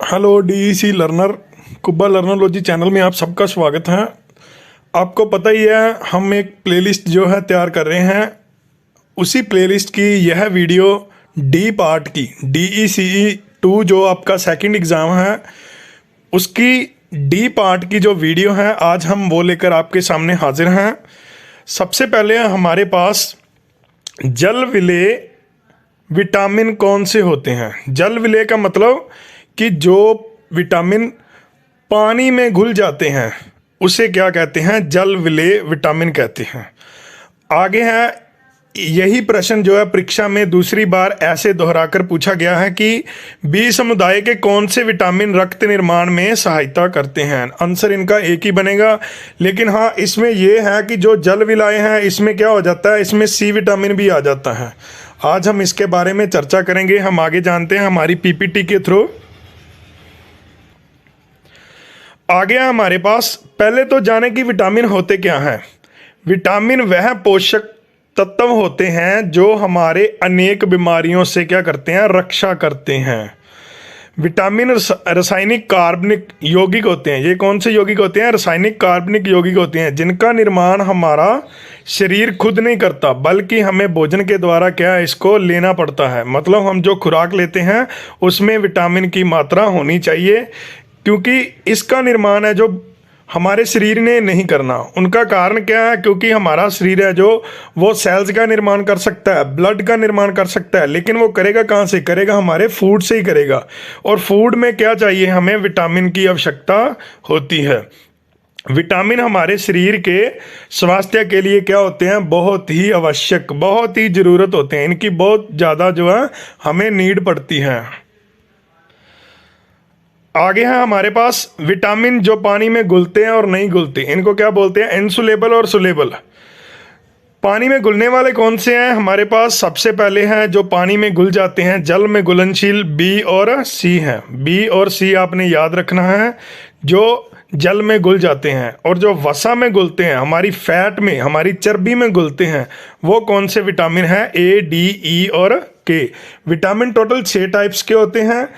Hello DEC learner कुब्बा लर्नरोलॉजी channel में आप सबका स्वागत है। आपको पता ही है हम एक प्लेलिस्ट जो है तैयार कर रहे हैं। उसी प्लेलिस्ट की यह वीडियो डी पार्ट की DECE 2 जो आपका सेकंड एग्ज़ाम है उसकी डी पार्ट की जो वीडियो है आज हम वो लेकर आपके सामने हाजिर हैं। सबसे पहले हमारे पास जल विलेय विटामिन कौन से होते हैं। जल विलेय का मतलब कि जो विटामिन पानी में घुल जाते हैं उसे क्या कहते हैं, जल विलेय विटामिन कहते हैं। आगे है यही प्रश्न जो है परीक्षा में दूसरी बार ऐसे दोहराकर पूछा गया है कि बी समुदाय के कौन से विटामिन रक्त निर्माण में सहायता करते हैं। आंसर इनका एक ही बनेगा, लेकिन हाँ इसमें यह है कि जो जल विलेय हैं इसमें क्या हो जाता है, इसमें सी विटामिन भी आ जाता है। आज हम इसके बारे में चर्चा करेंगे। हम आगे जानते हैं हमारी PPT के थ्रू। आगे हमारे पास पहले तो जाने कि विटामिन होते क्या हैं। विटामिन वह पोषक तत्व होते हैं जो हमारे अनेक बीमारियों से क्या करते हैं, रक्षा करते हैं। विटामिन रासायनिक कार्बनिक यौगिक होते हैं। ये कौन से यौगिक होते हैं, रासायनिक कार्बनिक यौगिक होते हैं, जिनका निर्माण हमारा शरीर खुद नहीं करता बल्कि हमें भोजन के द्वारा क्या है, इसको लेना पड़ता है। मतलब हम जो खुराक लेते हैं उसमें विटामिन की मात्रा होनी चाहिए, क्योंकि इसका निर्माण है जो हमारे शरीर ने नहीं करना। उनका कारण क्या है, क्योंकि हमारा शरीर है जो वो सेल्स का निर्माण कर सकता है, ब्लड का निर्माण कर सकता है, लेकिन वो करेगा कहाँ से, करेगा हमारे फूड से ही करेगा। और फूड में क्या चाहिए, हमें विटामिन की आवश्यकता होती है। विटामिन हमारे शरीर के स्वास्थ्य के लिए क्या होते हैं, बहुत ही आवश्यक, बहुत ही ज़रूरत होते हैं। इनकी बहुत ज़्यादा जो है हमें नीड पड़ती है। आगे है हमारे पास विटामिन जो पानी में घुलते हैं और नहीं घुलते, इनको क्या बोलते हैं, इनसुलेबल और सुलेबल। पानी में घुलने वाले कौन से हैं हमारे पास, सबसे पहले हैं जो पानी में घुल जाते हैं, जल में घुलनशील B और C हैं। B और C आपने याद रखना है, जो जल में घुल जाते हैं। और जो वसा में घुलते हैं, हमारी फैट में, हमारी चर्बी में घुलते हैं, वो कौन से विटामिन हैं, A, D, E और K। विटामिन टोटल 6 टाइप्स के होते हैं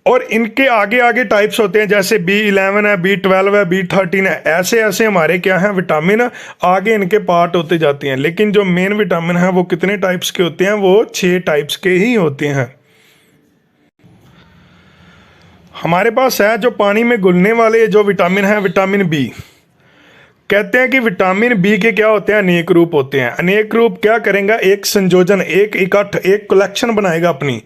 और इनके आगे आगे टाइप्स होते हैं, जैसे B11 है, B12 है, B13 है। ऐसे ऐसे हमारे क्या हैं विटामिन आगे इनके पार्ट होते जाते हैं। लेकिन जो मेन विटामिन है वो कितने टाइप्स के होते हैं, वो 6 टाइप्स के ही होते हैं। हमारे पास है जो पानी में घुलने वाले जो विटामिन है, विटामिन B। कहते हैं कि विटामिन B के क्या होते हैं, अनेक रूप होते हैं। अनेक रूप क्या करेंगे, एक संयोजन, एक इकट्ठ, एक कलेक्शन बनाएगा अपनी।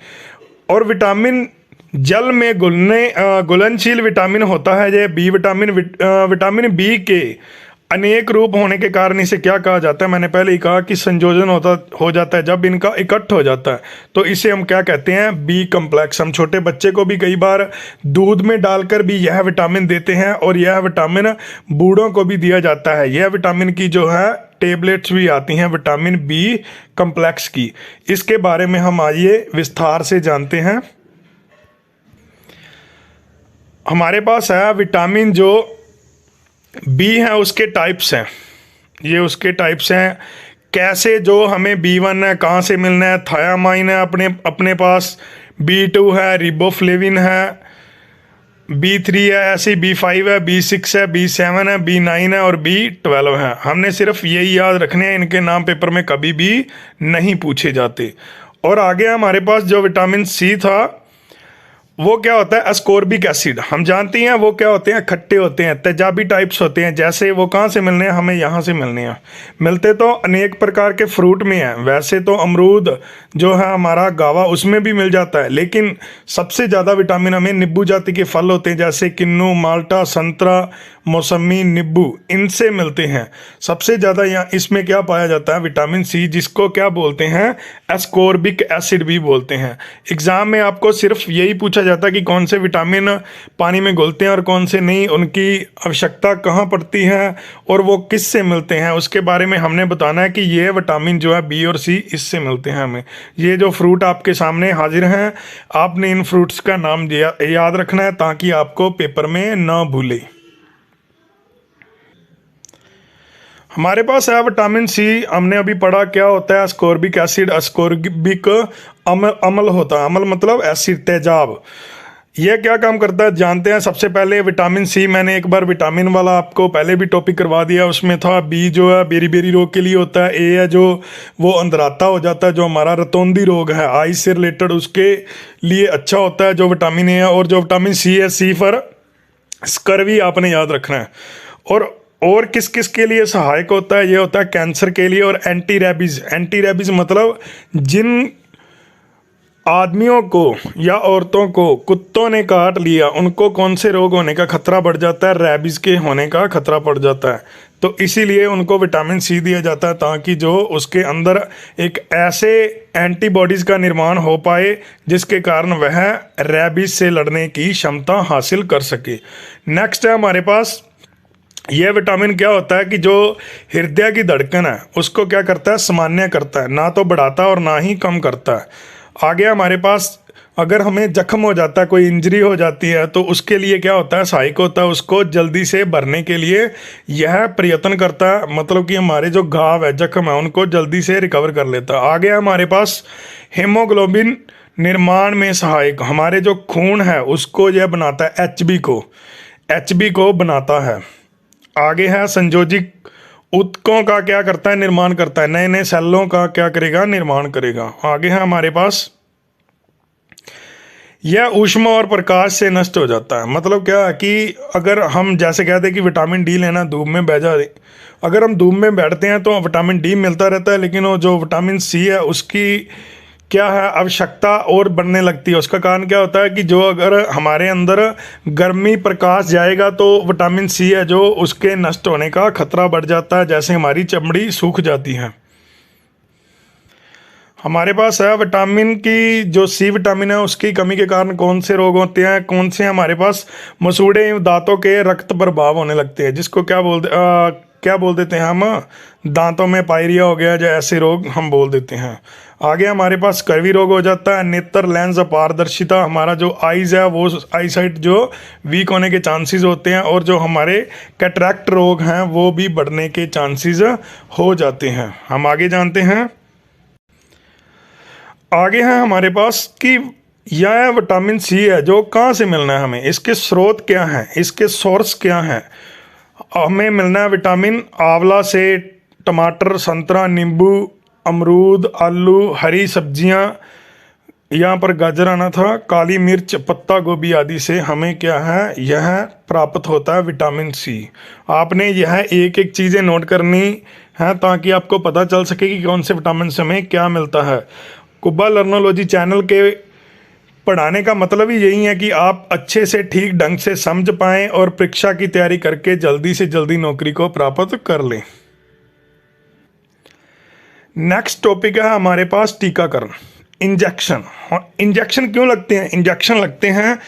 और विटामिन जल में घुलनशील विटामिन होता है ये B विटामिन। विटामिन B के अनेक रूप होने के कारण इसे क्या कहा जाता है, मैंने पहले ही कहा कि संयोजन हो जाता है जब इनका इकट्ठ हो जाता है, तो इसे हम क्या कहते हैं, B कम्प्लेक्स। हम छोटे बच्चे को भी कई बार दूध में डालकर भी यह विटामिन देते हैं और यह विटामिन बूढ़ों को भी दिया जाता है। यह विटामिन की जो है टेबलेट्स भी आती हैं विटामिन B कम्प्लेक्स की। इसके बारे में हम आइए विस्तार से जानते हैं। हमारे पास है विटामिन जो B है उसके टाइप्स हैं, ये उसके टाइप्स हैं। कैसे, जो हमें B1 है कहाँ से मिलना है, थायामाइन है अपने पास, B2 है, रिबोफ्लेविन है, B3 है, ऐसे B5 है, B6 है, B7 है, B9 है और B12 है। हमने सिर्फ यही याद रखने हैं, इनके नाम पेपर में कभी भी नहीं पूछे जाते। और आगे हमारे पास जो विटामिन C था वो क्या होता है, अस्कॉर्बिक एसिड। हम जानते हैं वो क्या होते हैं, खट्टे होते हैं, तेजाबी टाइप्स होते हैं। जैसे वो कहाँ से मिलने हैं, हमें यहाँ से मिलने हैं। मिलते तो अनेक प्रकार के फ्रूट में हैं। वैसे तो अमरूद जो है हमारा गावा उसमें भी मिल जाता है, लेकिन सबसे ज़्यादा विटामिन हमें नींबू जाति के फल होते हैं, जैसे किन्नू, माल्टा, संतरा, मौसमी, नींबू, इनसे मिलते हैं। सबसे ज़्यादा यहाँ इसमें क्या पाया जाता है, विटामिन C, जिसको क्या बोलते हैं, एस्कॉर्बिक एसिड भी बोलते हैं। एग्जाम में आपको सिर्फ यही पूछा जाता है कि कौन से विटामिन पानी में घुलते हैं और कौन से नहीं, उनकी आवश्यकता कहाँ पड़ती है और वो किस से मिलते हैं, उसके बारे में हमने बताना है कि ये विटामिन जो है B और C इससे मिलते हैं हमें। ये जो फ्रूट आपके सामने हाजिर हैं, आपने इन फ्रूट्स का नाम याद रखना है ताकि आपको पेपर में ना भूले। हमारे पास है विटामिन C। हमने अभी पढ़ा क्या होता है, अस्कॉर्बिक एसिड। अस्कॉर्बिक अम्ल होता है, अम्ल मतलब एसिड, तेजाब। यह क्या काम करता है जानते हैं। सबसे पहले विटामिन सी, मैंने एक बार विटामिन वाला आपको पहले भी टॉपिक करवा दिया, उसमें था बी जो है बेरी बेरी रोग के लिए होता है, ए है जो वो अंधराता हो जाता है, जो हमारा रतौंधी रोग है आई से रिलेटेड उसके लिए अच्छा होता है जो विटामिन ए है। और जो विटामिन सी है, सी फॉर स्कर्वी आपने याद रखना है। और किस किस के लिए सहायक होता है, ये होता है कैंसर के लिए और एंटी रेबीज। एंटी रेबीज मतलब जिन आदमियों को या औरतों को कुत्तों ने काट लिया उनको कौन से रोग होने का खतरा बढ़ जाता है, रेबीज के होने का खतरा पड़ जाता है। तो इसीलिए उनको विटामिन सी दिया जाता है ताकि जो उसके अंदर एक ऐसे एंटीबॉडीज़ का निर्माण हो पाए जिसके कारण वह रेबीज से लड़ने की क्षमता हासिल कर सके। नेक्स्ट है हमारे पास, यह विटामिन क्या होता है कि जो हृदय की धड़कन है उसको क्या करता है, सामान्य करता है, ना तो बढ़ाता और ना ही कम करता है। आगे हमारे पास अगर हमें जख्म हो जाता है, कोई इंजरी हो जाती है, तो उसके लिए क्या होता है, सहायक होता है उसको जल्दी से भरने के लिए यह प्रयत्न करता है, मतलब कि हमारे जो घाव है, जख्म है, उनको जल्दी से रिकवर कर लेता है। आगे हमारे पास हीमोग्लोबिन निर्माण में सहायक, हमारे जो खून है उसको यह बनाता है, एचबी को बनाता है। आगे है संयोजिक ऊतकों का क्या करता है, निर्माण करता है, नए नए सेलों का क्या करेगा, निर्माण करेगा। आगे है हमारे पास, यह ऊष्मा और प्रकाश से नष्ट हो जाता है। मतलब क्या है कि अगर हम जैसे कहते हैं कि विटामिन डी लेना, धूप में बैठ जाए, अगर हम धूप में बैठते हैं तो विटामिन डी मिलता रहता है, लेकिन वो जो विटामिन सी है उसकी क्या है, आवश्यकता और बढ़ने लगती है। उसका कारण क्या होता है कि जो अगर हमारे अंदर गर्मी प्रकाश जाएगा तो विटामिन सी है जो उसके नष्ट होने का खतरा बढ़ जाता है, जैसे हमारी चमड़ी सूख जाती है। हमारे पास है विटामिन की, जो सी विटामिन है उसकी कमी के कारण कौन से रोग होते हैं, कौन से हमारे पास मसूड़े दांतों के रक्त प्रभाव होने लगते हैं, जिसको क्या बोल देते हैं हम, दांतों में पायरिया हो गया, जो ऐसे रोग हम बोल देते हैं। आगे हमारे पास स्कर्वी रोग हो जाता है। नेत्र लेंस अपारदर्शिता, हमारा जो आईज है वो आई साइट जो वीक होने के चांसेस होते हैं, और जो हमारे कैटरैक्ट रोग हैं वो भी बढ़ने के चांसेस हो जाते हैं। हम आगे जानते हैं, आगे है हमारे पास कि यह विटामिन सी है जो कहाँ से मिलना है हमें, इसके स्रोत क्या हैं, इसके सोर्स क्या हैं। हमें मिलना है विटामिन आंवला से, टमाटर, संतरा, नींबू, अमरूद, आलू, हरी सब्जियां, यहाँ पर गाजर आना था, काली मिर्च, पत्ता गोभी आदि से हमें क्या है, यह प्राप्त होता है विटामिन सी। आपने यह एक एक चीज़ें नोट करनी है ताकि आपको पता चल सके कि कौन से विटामिन से हमें क्या मिलता है। कुब्बा लर्नोलॉजी चैनल के पढ़ाने का मतलब ही यही है कि आप अच्छे से ठीक ढंग से समझ पाएँ और परीक्षा की तैयारी करके जल्दी से जल्दी नौकरी को प्राप्त कर लें। नेक्स्ट टॉपिक है हमारे पास टीकाकरण, इंजेक्शन। इंजेक्शन क्यों लगते हैं, इंजेक्शन लगते हैं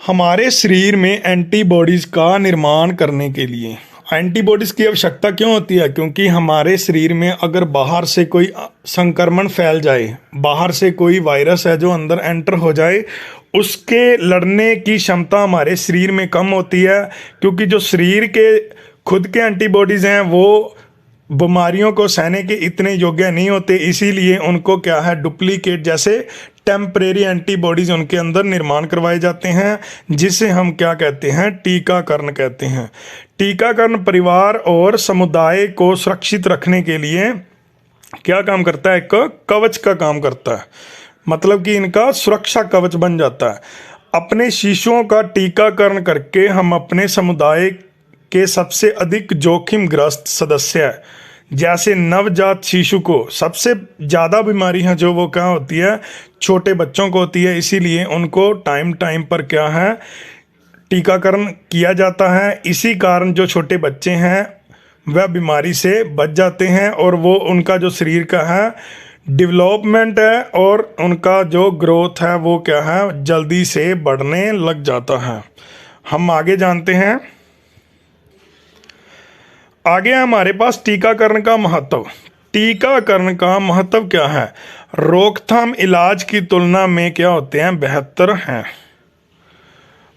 हमारे शरीर में एंटीबॉडीज़ का निर्माण करने के लिए। एंटीबॉडीज़ की आवश्यकता क्यों होती है, क्योंकि हमारे शरीर में अगर बाहर से कोई संक्रमण फैल जाए, बाहर से कोई वायरस है जो अंदर एंटर हो जाए, उसके लड़ने की क्षमता हमारे शरीर में कम होती है, क्योंकि जो शरीर के खुद के एंटीबॉडीज़ हैं वो बीमारियों को सहने के इतने योग्य नहीं होते, इसीलिए उनको क्या है, डुप्लीकेट जैसे टेम्परेरी एंटीबॉडीज़ उनके अंदर निर्माण करवाए जाते हैं, जिसे हम क्या कहते हैं, टीकाकरण कहते हैं। टीकाकरण परिवार और समुदाय को सुरक्षित रखने के लिए क्या काम करता है, एक कवच का काम करता है, मतलब कि इनका सुरक्षा कवच बन जाता है। अपने शिशुओं का टीकाकरण करके हम अपने समुदाय के सबसे अधिक जोखिमग्रस्त सदस्य, जैसे नवजात शिशु को सबसे ज़्यादा बीमारी है जो वो क्या होती है, छोटे बच्चों को होती है, इसीलिए उनको टाइम टाइम पर क्या है, टीकाकरण किया जाता है। इसी कारण जो छोटे बच्चे हैं वह बीमारी से बच जाते हैं और वो उनका जो शरीर का है डेवलपमेंट है और उनका जो ग्रोथ है वो क्या है, जल्दी से बढ़ने लग जाता है। हम आगे जानते हैं, आगे हमारे पास टीकाकरण का महत्व। टीकाकरण का महत्व क्या है, रोकथाम इलाज की तुलना में क्या होते हैं, बेहतर हैं।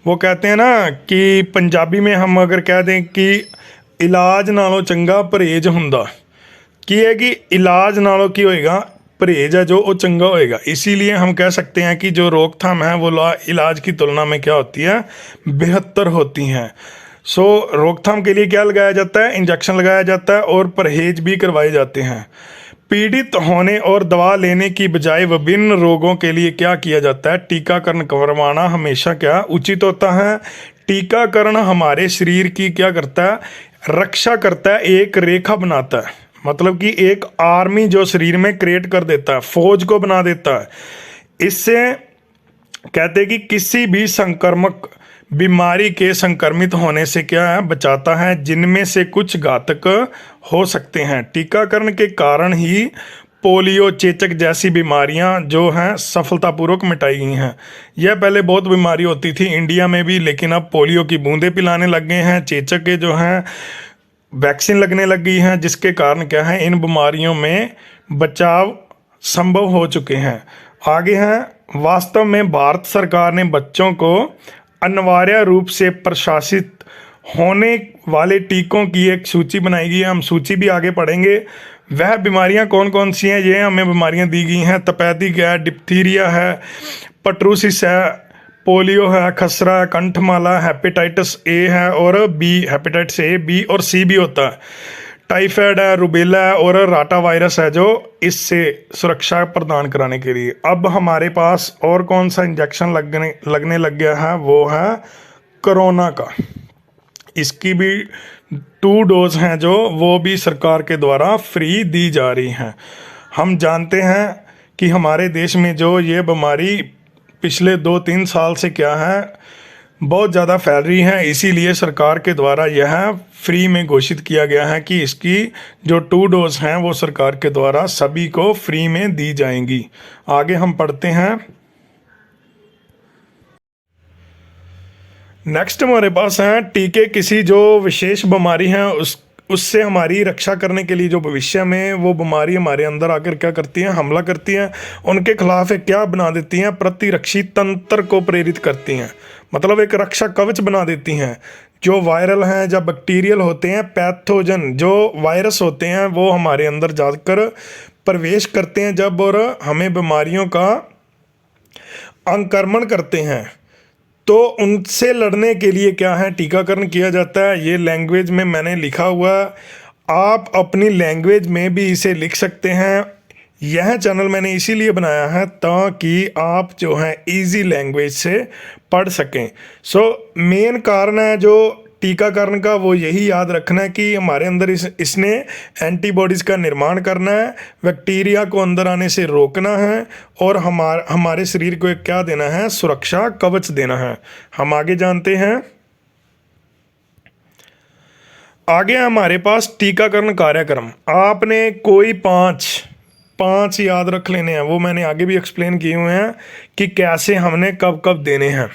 वो कहते हैं ना कि पंजाबी में हम अगर कह दें कि इलाज नालों चंगा परहेज हुंदा, कि है कि इलाज नालों की होएगा, परहेज है जो वो चंगा होएगा। इसीलिए हम कह सकते हैं कि जो रोकथाम है वो इलाज की तुलना में क्या होती है, बेहतर होती हैं। सो रोकथाम के लिए क्या लगाया जाता है, इंजेक्शन लगाया जाता है और परहेज भी करवाए जाते हैं। पीड़ित होने और दवा लेने की बजाय विभिन्न रोगों के लिए क्या किया जाता है, टीकाकरण करवाना हमेशा क्या उचित होता है। टीकाकरण हमारे शरीर की क्या करता है, रक्षा करता है, एक रेखा बनाता है, मतलब कि एक आर्मी जो शरीर में क्रिएट कर देता है, फौज को बना देता है। इससे कहते हैं कि किसी भी संक्रमक बीमारी के संक्रमित होने से क्या है, बचाता है, जिनमें से कुछ घातक हो सकते हैं। टीकाकरण के कारण ही पोलियो, चेचक जैसी बीमारियां जो हैं सफलतापूर्वक मिटाई गई हैं। यह पहले बहुत बीमारी होती थी इंडिया में भी, लेकिन अब पोलियो की बूंदें पिलाने लग गए हैं, चेचक के जो हैं वैक्सीन लगने लग गई हैं, जिसके कारण क्या है, इन बीमारियों में बचाव संभव हो चुके हैं। आगे हैं, वास्तव में भारत सरकार ने बच्चों को अनिवार्य रूप से प्रशासित होने वाले टीकों की एक सूची बनाई गई है। हम सूची भी आगे पढ़ेंगे। वह बीमारियां कौन कौन सी हैं, ये हमें बीमारियां दी गई हैं। तपेदिक है, डिप्थीरिया है, पट्रूसिस है, पोलियो है, खसरा है, कंठमाला, हेपेटाइटिस ए है और बी, हेपेटाइटिस ए, बी और सी भी होता है, टाइफाइड है, रुबेला है और राटा वायरस है, जो इससे सुरक्षा प्रदान कराने के लिए। अब हमारे पास और कौन सा इंजेक्शन लगने लग गया है, वो है कोरोना का। इसकी भी 2 डोज हैं जो वो भी सरकार के द्वारा फ्री दी जा रही हैं। हम जानते हैं कि हमारे देश में जो ये बीमारी पिछले 2-3 साल से क्या है, बहुत ज़्यादा फैल रही है। इसीलिए सरकार के द्वारा यह फ्री में घोषित किया गया है कि इसकी जो 2 डोज हैं वो सरकार के द्वारा सभी को फ्री में दी जाएंगी। आगे हम पढ़ते हैं। नेक्स्ट हमारे पास हैं टीके किसी जो विशेष बीमारी है उससे हमारी रक्षा करने के लिए, जो भविष्य में वो बीमारी हमारे अंदर आकर क्या करती हैं, हमला करती हैं, उनके खिलाफ एक क्या बना देती हैं, प्रतिरक्षी तंत्र को प्रेरित करती हैं। मतलब एक रक्षा कवच बना देती हैं। जो वायरल हैं, जब बैक्टीरियल होते हैं, पैथोजन जो वायरस होते हैं वो हमारे अंदर जाकर प्रवेश करते हैं जब, और हमें बीमारियों का आक्रमण करते हैं, तो उनसे लड़ने के लिए क्या है, टीकाकरण किया जाता है। ये लैंग्वेज में मैंने लिखा हुआ, आप अपनी लैंग्वेज में भी इसे लिख सकते हैं। यह चैनल मैंने इसीलिए बनाया है ताकि आप जो हैं इजी लैंग्वेज से पढ़ सकें। सो मेन कारण है जो टीकाकरण का, वो यही याद रखना है कि हमारे अंदर इसने एंटीबॉडीज़ का निर्माण करना है, बैक्टीरिया को अंदर आने से रोकना है और हमारे शरीर को एक क्या देना है, सुरक्षा कवच देना है। हम आगे जानते हैं। आगे हमारे पास टीकाकरण कार्यक्रम। आपने कोई पाँच याद रख लेने हैं, वो मैंने आगे भी एक्सप्लेन किए हुए हैं कि कैसे हमने कब कब देने हैं।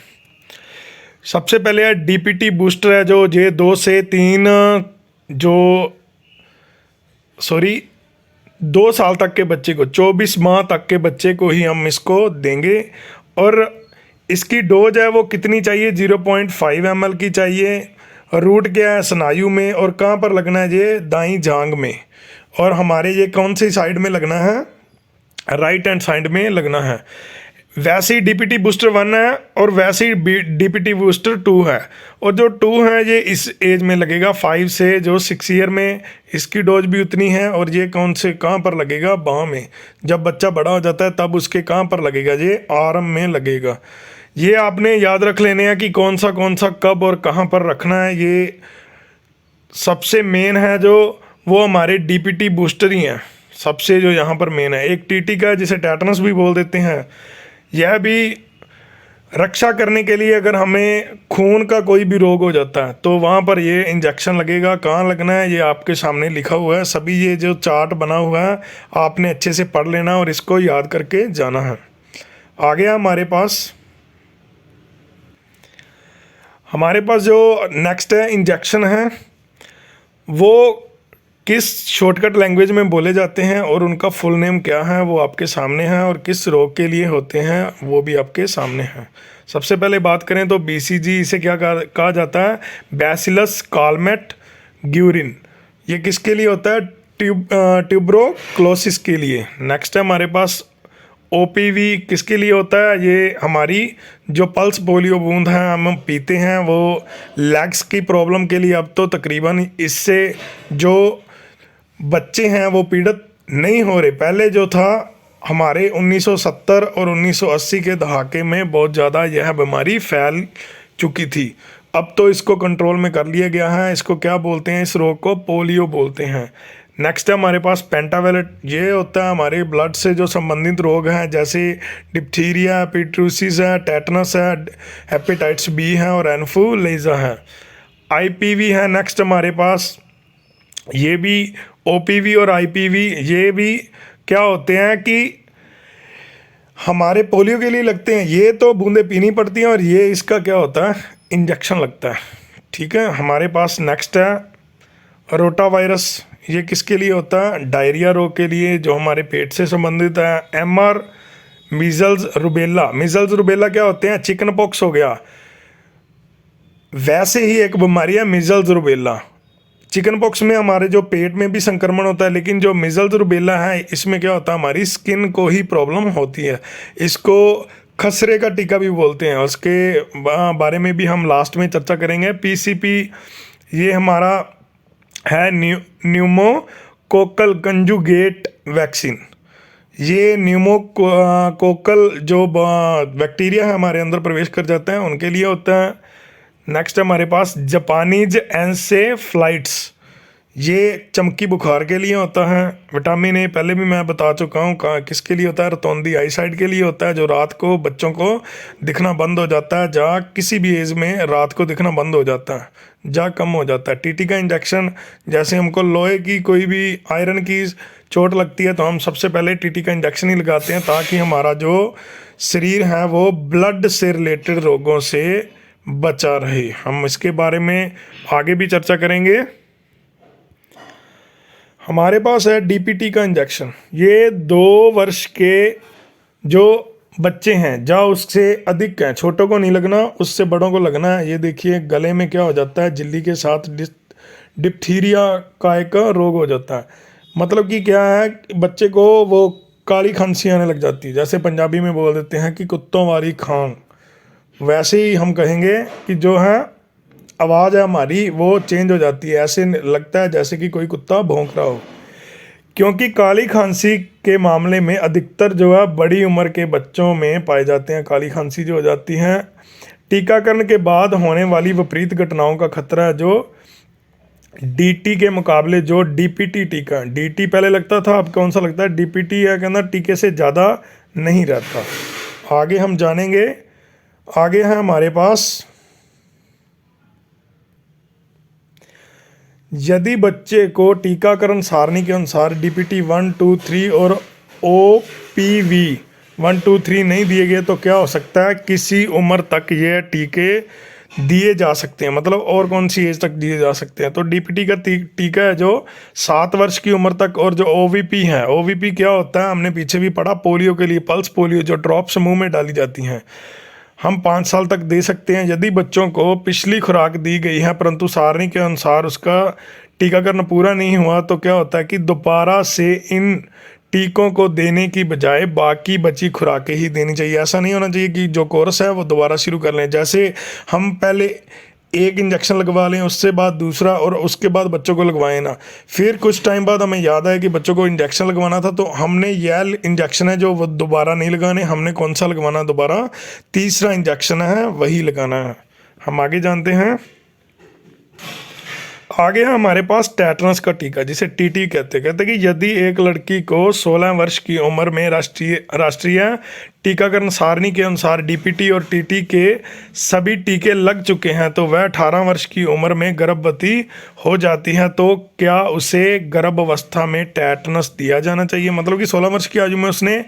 सबसे पहले है डीपीटी बूस्टर है, जो ये 2 से 3 2 साल तक के बच्चे को, 24 माह तक के बच्चे को ही हम इसको देंगे। और इसकी डोज है वो कितनी चाहिए, 0.5 ml की चाहिए। रूट क्या है, स्नायु में, और कहाँ पर लगना है, ये दाईं जांघ में। और हमारे ये कौन सी साइड में लगना है, राइट हैंड साइड में लगना है। वैसे ही डीपीटी बूस्टर 1 है और वैसे ही डीपीटी बूस्टर 2 है। और जो 2 है ये इस एज में लगेगा, 5 से जो 6 ईयर में, इसकी डोज भी उतनी है। और ये कहाँ पर लगेगा, बाँह में। जब बच्चा बड़ा हो जाता है तब उसके कहाँ पर लगेगा, ये आर्म में लगेगा। ये आपने याद रख लेने हैं कि कौन सा कब और कहाँ पर रखना है। ये सबसे मेन है जो वो हमारे डीपीटी बूस्टर ही हैं, सबसे जो यहाँ पर मेन है। एक टीटी का, जिसे टेटनस भी बोल देते हैं, यह भी रक्षा करने के लिए, अगर हमें खून का कोई भी रोग हो जाता है तो वहाँ पर ये इंजेक्शन लगेगा। कहाँ लगना है ये आपके सामने लिखा हुआ है। सभी ये जो चार्ट बना हुआ है आपने अच्छे से पढ़ लेना और इसको याद करके जाना है। आगे हमारे पास जो नेक्स्ट है इंजेक्शन है, वो किस शॉर्टकट लैंग्वेज में बोले जाते हैं और उनका फुल नेम क्या है वो आपके सामने है, और किस रोग के लिए होते हैं वो भी आपके सामने है। सबसे पहले बात करें तो बीसीजी, इसे क्या कहा जाता है, बैसिलस कालमेट ग्यूरिन। ये किसके लिए होता है, ट्यूबरोक्लोसिस के लिए। नेक्स्ट है हमारे पास ओपीवी किसके लिए होता है, ये हमारी जो पल्स पोलियो बूंद है हम पीते हैं वो लेग्स की प्रॉब्लम के लिए। अब तो तकरीबन इससे जो बच्चे हैं वो पीड़ित नहीं हो रहे। पहले जो था हमारे 1970 और 1980 के दहाके में बहुत ज़्यादा यह बीमारी फैल चुकी थी। अब तो इसको कंट्रोल में कर लिया गया है। इसको क्या बोलते हैं, इस रोग को पोलियो बोलते हैं। नेक्स्ट है हमारे पास पेंटावेलेट, ये होता है हमारे ब्लड से जो संबंधित रोग हैं, जैसे डिप्थीरिया, पिट्रूसिस है, टेटनस है, हेपेटाइटिस बी है और एन्फ्लुएंजा है। आईपीवी है नेक्स्ट हमारे पास, ये भी ओपीवी और आईपीवी ये भी क्या होते हैं कि हमारे पोलियो के लिए लगते हैं। ये तो बूंदें पीनी पड़ती हैं और ये इसका क्या होता है, इंजेक्शन लगता है। ठीक है, हमारे पास नेक्स्ट है रोटा वायरस, ये किसके लिए होता है, डायरिया रोग के लिए जो हमारे पेट से संबंधित है। MR measles rubella, measles rubella क्या होते हैं, चिकन पॉक्स हो गया, वैसे ही एक बीमारी है मीजल्स रुबेला। चिकन पॉक्स में हमारे जो पेट में भी संक्रमण होता है, लेकिन जो मीजल्स रुबेला है इसमें क्या होता है, हमारी स्किन को ही प्रॉब्लम होती है। इसको खसरे का टीका भी बोलते हैं, उसके बारे में भी हम लास्ट में चर्चा करेंगे। पीसीपी ये हमारा है न्यूमोकोकल कंजुगेट वैक्सीन। ये न्यूमोकोकल जो बैक्टीरिया है हमारे अंदर प्रवेश कर जाते हैं उनके लिए होता है। नेक्स्ट हमारे पास जापानीज एन्सेफ्लाइटिस, ये चमकी बुखार के लिए होता है। विटामिन ए पहले भी मैं बता चुका हूँ किसके लिए होता है, रतौंधी आईसाइट के लिए होता है, जो रात को बच्चों को दिखना बंद हो जाता है, जहाँ किसी भी एज में रात को दिखना बंद हो जाता है, जहाँ कम हो जाता है। टीटी का इंजेक्शन, जैसे हमको लोहे की कोई भी आयरन की चोट लगती है तो हम सबसे पहले टीटी का इंजेक्शन ही लगाते हैं, ताकि हमारा जो शरीर है वो ब्लड से रिलेटेड रोगों से बचा रहे। हम इसके बारे में आगे भी चर्चा करेंगे। हमारे पास है डीपीटी का इंजेक्शन, ये 2 वर्ष के जो बच्चे हैं, जहाँ उससे अधिक हैं, छोटों को नहीं लगना, उससे बड़ों को लगना है। ये देखिए गले में क्या हो जाता है, झिल्ली के साथ डिप्थीरिया का एक रोग हो जाता है। मतलब कि क्या है, बच्चे को वो काली खांसी आने लग जाती है, जैसे पंजाबी में बोल देते हैं कि कुत्तों वाली खां, वैसे ही हम कहेंगे कि जो है आवाज़ है हमारी वो चेंज हो जाती है, ऐसे लगता है जैसे कि कोई कुत्ता भौंक रहा हो। क्योंकि काली खांसी के मामले में अधिकतर जो है बड़ी उम्र के बच्चों में पाए जाते हैं, काली खांसी जो हो जाती हैं। टीकाकरण के बाद होने वाली विपरीत घटनाओं का खतरा है जो डीटी के मुकाबले जो डीपीटी टीका, डीटी पहले लगता था, अब कौन सा लगता है, डीपीटी है के अंदर टीके से ज़्यादा नहीं रहता। आगे हम जानेंगे। आगे है हमारे पास, यदि बच्चे को टीकाकरण सारणी के अनुसार डीपीटी 1, 2, 3 और ओपीवी 1, 2, 3 नहीं दिए गए तो क्या हो सकता है, किसी उम्र तक ये टीके दिए जा सकते हैं। मतलब और कौन सी एज तक दिए जा सकते हैं, तो डीपीटी का टीका है जो 7 वर्ष की उम्र तक। और जो ओवीपी है, ओवीपी क्या होता है, हमने पीछे भी पढ़ा, पोलियो के लिए पल्स पोलियो जो ड्रॉप्स मुंह में डाली जाती हैं, हम 5 साल तक दे सकते हैं। यदि बच्चों को पिछली खुराक दी गई है परंतु सारणी के अनुसार उसका टीकाकरण पूरा नहीं हुआ तो क्या होता है कि दोबारा से इन टीकों को देने की बजाय बाकी बची खुराकें ही देनी चाहिए। ऐसा नहीं होना चाहिए कि जो कोर्स है वो दोबारा शुरू कर लें, जैसे हम पहले एक इंजेक्शन लगवा लें, उससे बाद दूसरा, और उसके बाद बच्चों को लगवाएं ना। फिर कुछ टाइम बाद हमें याद आया कि बच्चों को इंजेक्शन लगवाना था, तो हमने यह इंजेक्शन है जो वो दोबारा नहीं लगाने, हमने कौन सा लगवाना दोबारा, तीसरा इंजेक्शन है वही लगाना है। हम आगे जानते हैं। आगे है हमारे पास टेटनस का टीका, जिसे टीटी कहते हैं कि यदि एक लड़की को 16 वर्ष की उम्र में राष्ट्रीय टीकाकरण सारणी के अनुसार डीपीटी और टीटी के सभी टीके लग चुके हैं तो वह 18 वर्ष की उम्र में गर्भवती हो जाती है, तो क्या उसे गर्भावस्था में टेटनस दिया जाना चाहिए। मतलब कि 16 वर्ष की आयु में उसने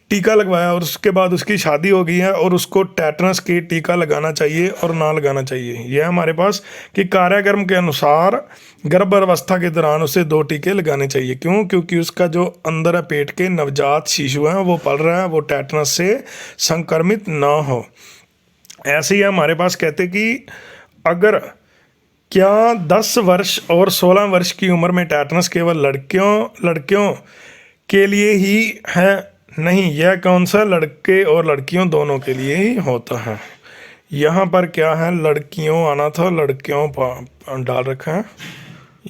टीका लगवाया और उसके बाद उसकी शादी हो गई है और उसको टेटनस की टीका लगाना चाहिए और ना लगाना चाहिए। यह हमारे पास कि कार्यक्रम के अनुसार गर्भावस्था के दौरान उसे 2 टीके लगाने चाहिए। क्यों? क्योंकि उसका जो अंदर है पेट के नवजात शिशु हैं वो पल रहा है, वो टेटनस से संक्रमित ना हो। ऐसे ही हमारे पास कहते कि अगर क्या 10 वर्ष और 16 वर्ष की उम्र में टेटनस केवल लड़कियों के लिए ही है? नहीं, यह कौन सा लड़के और लड़कियों दोनों के लिए ही होता है। यहाँ पर क्या है, लड़कियों आना था, लड़कियों डाल रखा है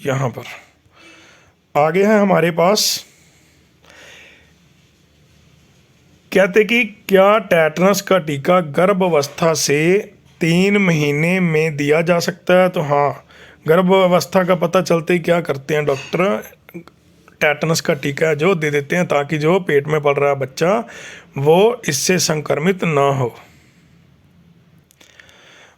यहाँ पर। आगे है हमारे पास, कहते कि क्या टेटनस का टीका गर्भावस्था से 3 महीने में दिया जा सकता है? तो हाँ, गर्भावस्था का पता चलते ही क्या करते हैं डॉक्टर, टेटनस का टीका जो दे देते हैं ताकि जो पेट में पल रहा बच्चा वो इससे संक्रमित ना हो।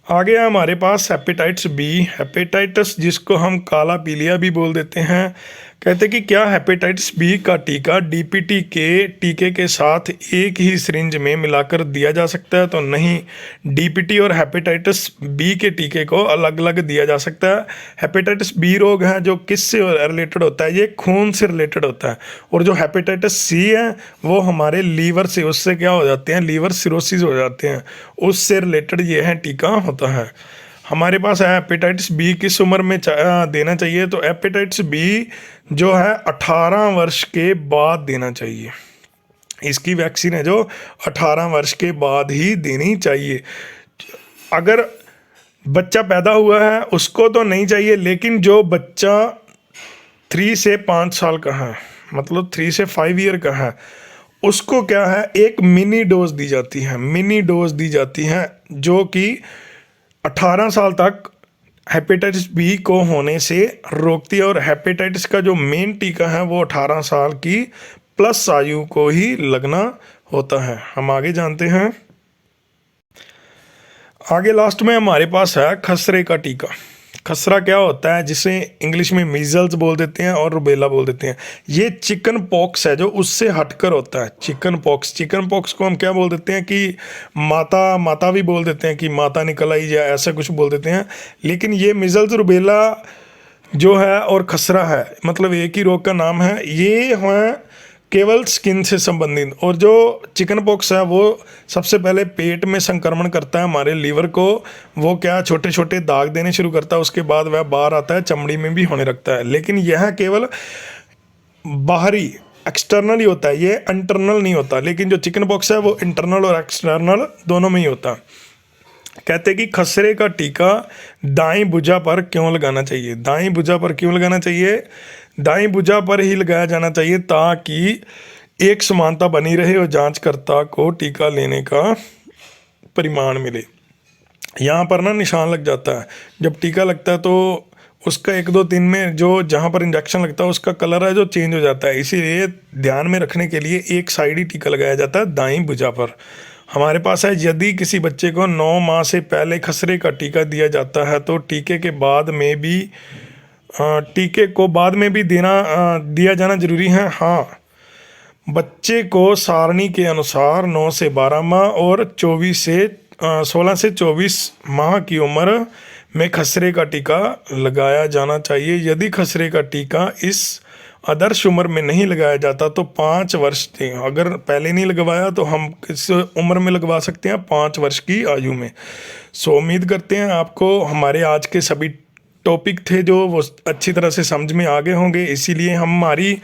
आगे है हमारे पास हेपेटाइटिस बी, हेपेटाइटिस जिसको हम काला पीलिया भी बोल देते हैं। कहते कि क्या हेपेटाइटिस बी का टीका डीपीटी के टीके के साथ एक ही सिरिंज में मिलाकर दिया जा सकता है? तो नहीं, डीपीटी और हेपेटाइटिस बी के टीके को अलग अलग दिया जा सकता है। हेपेटाइटिस बी रोग है जो किससे रिलेटेड होता है, ये खून से रिलेटेड होता है। और जो हेपेटाइटिस सी है वो हमारे लीवर से, उससे क्या हो जाते हैं, लीवर सिरोसिस हो जाते हैं, उससे रिलेटेड ये है टीका होता है। हमारे पास है हेपेटाइटिस बी किस उम्र में देना चाहिए? तो हेपेटाइटिस बी जो है 18 वर्ष के बाद देना चाहिए। इसकी वैक्सीन है जो 18 वर्ष के बाद ही देनी चाहिए। अगर बच्चा पैदा हुआ है उसको तो नहीं चाहिए, लेकिन जो बच्चा 3 से 5 साल का है, मतलब 3 से 5 ईयर का है, उसको क्या है, एक मिनी डोज दी जाती है, मिनी डोज दी जाती है जो कि 18 साल तक हेपेटाइटिस बी को होने से रोकती है। और हेपेटाइटिस का जो मेन टीका है वो 18 साल की प्लस आयु को ही लगना होता है। हम आगे जानते हैं। आगे लास्ट में हमारे पास है खसरे का टीका। खसरा क्या होता है, जिसे इंग्लिश में मीजल्स बोल देते हैं और रुबेला बोल देते हैं। ये चिकन पॉक्स है जो उससे हटकर होता है। चिकन पॉक्स को हम क्या बोल देते हैं कि माता भी बोल देते हैं कि माता निकल आई या ऐसा कुछ बोल देते हैं। लेकिन ये मीजल्स रुबेला जो है और खसरा है, मतलब एक ही रोग का नाम है। ये है केवल स्किन से संबंधित। और जो चिकन पॉक्स है वो सबसे पहले पेट में संक्रमण करता है हमारे लीवर को, वो क्या छोटे छोटे दाग देने शुरू करता है, उसके बाद वह बाहर आता है, चमड़ी में भी होने लगता है। लेकिन यह केवल बाहरी एक्सटर्नल ही होता है, ये इंटरनल नहीं होता। लेकिन जो चिकन पॉक्स है वो इंटरनल और एक्सटर्नल दोनों में ही होता है। कहते कि खसरे का टीका दाईं भुजा पर क्यों लगाना चाहिए? दाईं भुजा पर क्यों लगाना चाहिए? दाईं भुजा पर ही लगाया जाना चाहिए ताकि एक समानता बनी रहे और जांचकर्ता को टीका लेने का परिमाण मिले। यहाँ पर ना निशान लग जाता है, जब टीका लगता है तो उसका 1-2 दिन में जो जहाँ पर इंजेक्शन लगता है उसका कलर है जो चेंज हो जाता है। इसीलिए ध्यान में रखने के लिए एक साइड ही टीका लगाया जाता है दाईं भुजा पर। हमारे पास है, यदि किसी बच्चे को 9 माह से पहले खसरे का टीका दिया जाता है तो टीके को बाद में भी दिया जाना जरूरी है। हाँ, बच्चे को सारणी के अनुसार 9 से 12 माह और 16 से 24 माह की उम्र में खसरे का टीका लगाया जाना चाहिए। यदि खसरे का टीका इस आदर्श उम्र में नहीं लगाया जाता तो 5 वर्ष थे। अगर पहले नहीं लगवाया तो हम किस उम्र में लगवा सकते हैं? 5 वर्ष की आयु में। सो उम्मीद करते हैं आपको हमारे आज के सभी टॉपिक थे जो वो अच्छी तरह से समझ में आ गए होंगे। इसीलिए हमारी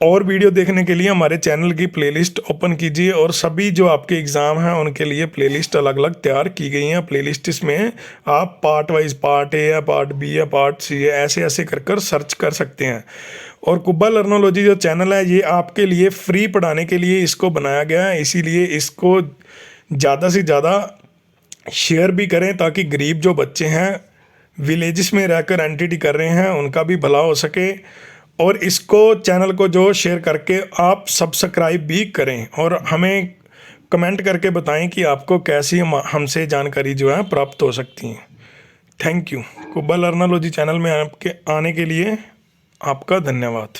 और वीडियो देखने के लिए हमारे चैनल की प्लेलिस्ट ओपन कीजिए और सभी जो आपके एग्ज़ाम हैं उनके लिए प्लेलिस्ट अलग अलग तैयार की गई हैं। प्लेलिस्ट इसमें आप पार्ट वाइज, पार्ट ए या पार्ट बी या पार्ट सी है, ऐसे ऐसे कर सर्च कर सकते हैं। और कुब्बा लर्नोलॉजी जो चैनल है ये आपके लिए फ्री पढ़ाने के लिए इसको बनाया गया है। इसीलिए इसको ज़्यादा से ज़्यादा शेयर भी करें ताकि गरीब जो बच्चे हैं विलेजेस में रहकर एनटीटी कर रहे हैं उनका भी भला हो सके। और इसको चैनल को जो शेयर करके आप सब्सक्राइब भी करें और हमें कमेंट करके बताएं कि आपको कैसी हमसे जानकारी जो है प्राप्त हो सकती है। Thank you. कुब्बा लर्नोलॉजी चैनल में आपके आने के लिए आपका धन्यवाद।